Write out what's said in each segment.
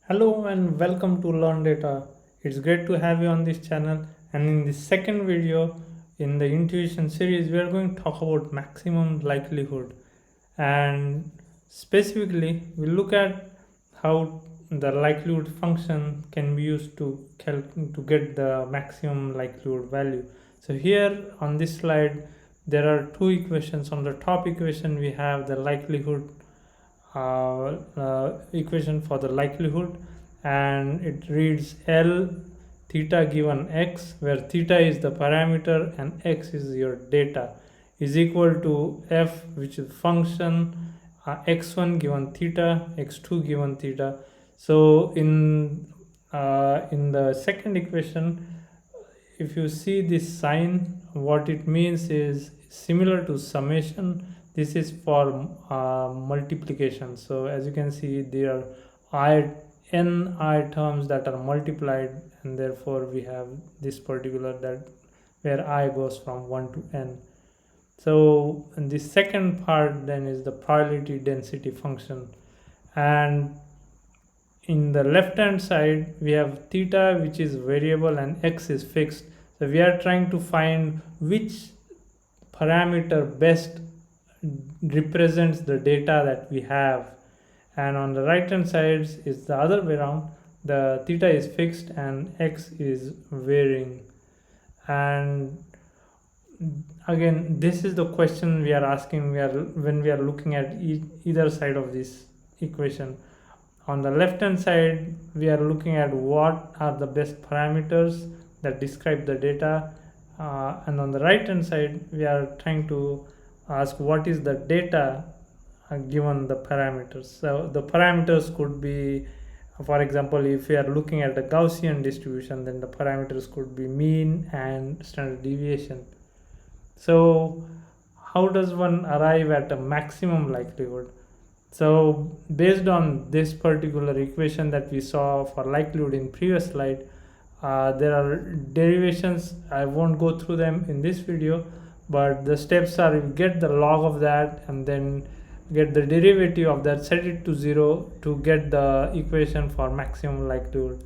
Hello and welcome to Learn Data. It's great to have you on this channel. And in the second video in the intuition series, we are going to talk about maximum likelihood. And specifically, we look at how the likelihood function can be used to get the maximum likelihood value. So here on this slide, there are two equations. On the top equation, we have the likelihood equation for the likelihood, and it reads L theta given x, where theta is the parameter and x is your data, is equal to f, which is function x1 given theta, x2 given theta. So in the second equation, if you see this sign, what it means is similar to summation. This is for multiplication. So as you can see, there are n terms that are multiplied, and therefore we have this particular that where I goes from 1 to n. So and the second part then is the probability density function, and in the left hand side we have theta, which is variable, and x is fixed. So we are trying to find which parameter best represents the data that we have. And on the right hand side is the other way around. The theta is fixed and x is varying. And again, this is the question we are asking when we are looking at either side of this equation. On the left hand side, we are looking at what are the best parameters that describe the data, and on the right hand side we are trying to ask what is the data given the parameters. So the parameters could be, for example, if we are looking at a Gaussian distribution, then the parameters could be mean and standard deviation. So how does one arrive at a maximum likelihood? So based on this particular equation that we saw for likelihood in previous slide, there are derivations. I won't go through them in this video, but the steps are: you get the log of that and then get the derivative of that, set it to 0 to get the equation for maximum likelihood.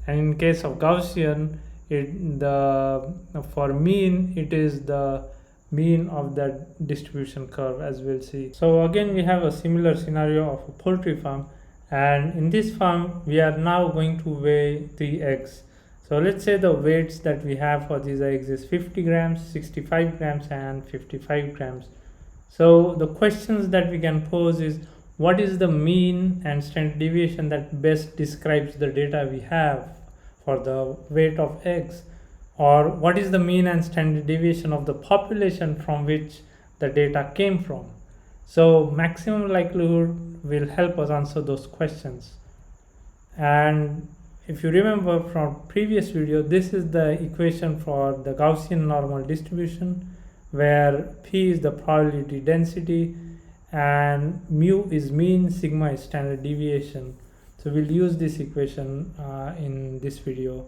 And in case of Gaussian, for mean, it is the mean of that distribution curve, as we'll see. So again, we have a similar scenario of a poultry farm, and in this farm we are now going to weigh 3 eggs. So let's say the weights that we have for these eggs is 50 grams, 65 grams and 55 grams. So the questions that we can pose is, what is the mean and standard deviation that best describes the data we have for the weight of eggs? Or what is the mean and standard deviation of the population from which the data came from? So maximum likelihood will help us answer those questions. And if you remember from previous video, this is the equation for the Gaussian normal distribution, where P is the probability density and mu is mean, sigma is standard deviation. So we'll use this equation in this video.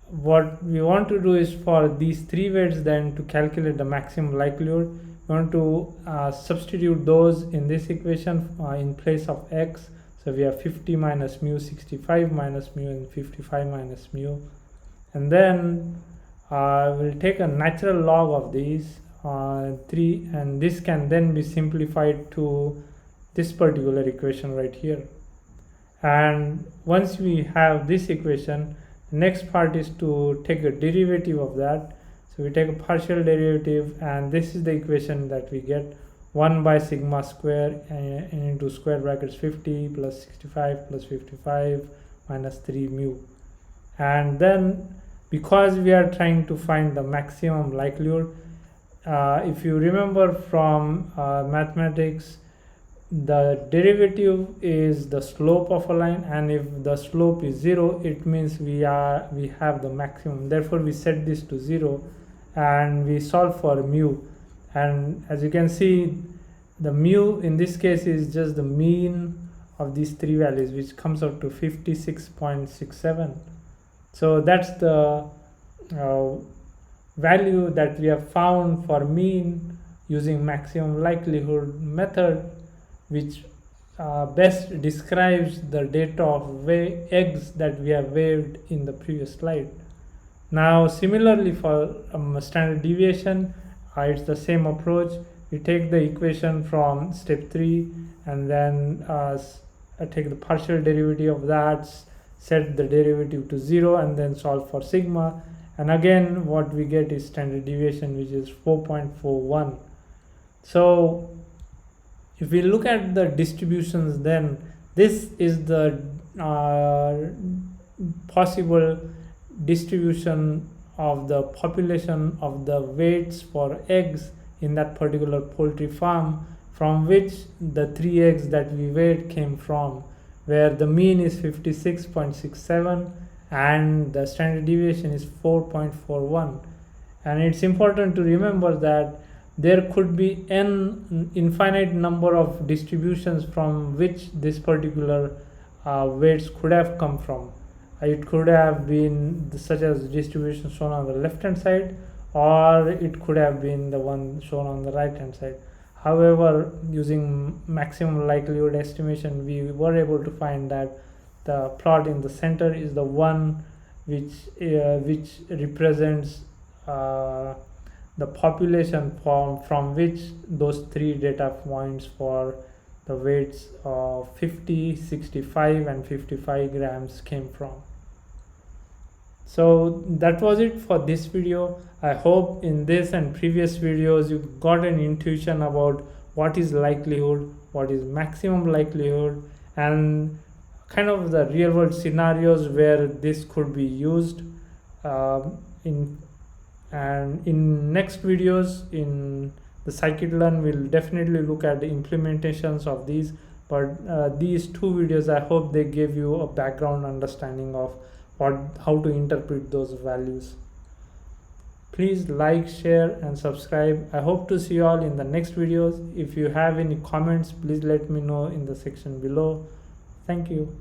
What we want to do is, for these three weights, then to calculate the maximum likelihood, we want to substitute those in this equation in place of x. So we have 50 minus mu, 65 minus mu, and 55 minus mu. And then we'll take a natural log of these 3, and this can then be simplified to this particular equation right here. And once we have this equation, the next part is to take a derivative of that. So we take a partial derivative, and this is the equation that we get: 1 by sigma square and into square brackets 50 plus 65 plus 55 minus 3 mu. And then, because we are trying to find the maximum likelihood, if you remember from mathematics, the derivative is the slope of a line, and if the slope is 0, it means we have the maximum. Therefore we set this to 0 and we solve for mu. And as you can see, the mu in this case is just the mean of these three values, which comes out to 56.67. So that's the value that we have found for mean using maximum likelihood method, which best describes the data of eggs that we have weighed in the previous slide. Now similarly for standard deviation, it's the same approach. We take the equation from step 3 and then take the partial derivative of that, set the derivative to 0 and then solve for sigma, and again what we get is standard deviation, which is 4.41. So if we look at the distributions, then this is the possible distribution of the population of the weights for eggs in that particular poultry farm, from which the 3 eggs that we weighed came from, where the mean is 56.67 and the standard deviation is 4.41. And it's important to remember that there could be n infinite number of distributions from which this particular weights could have come from. It could have been such as distribution shown on the left hand side, or it could have been the one shown on the right hand side. However, using maximum likelihood estimation, we were able to find that the plot in the center is the one which represents the population from which those 3 data points for the weights of 50, 65 and 55 grams came from. So that was it for this video. I hope in this and previous videos you got an intuition about what is likelihood, what is maximum likelihood, and kind of the real world scenarios where this could be used. In next videos in the scikit-learn, we'll definitely look at the implementations of these, but these 2 videos, I hope they gave you a background understanding of how to interpret those values. Please like, share and subscribe. I hope to see you all in the next videos. If you have any comments, please let me know in the section below. Thank you.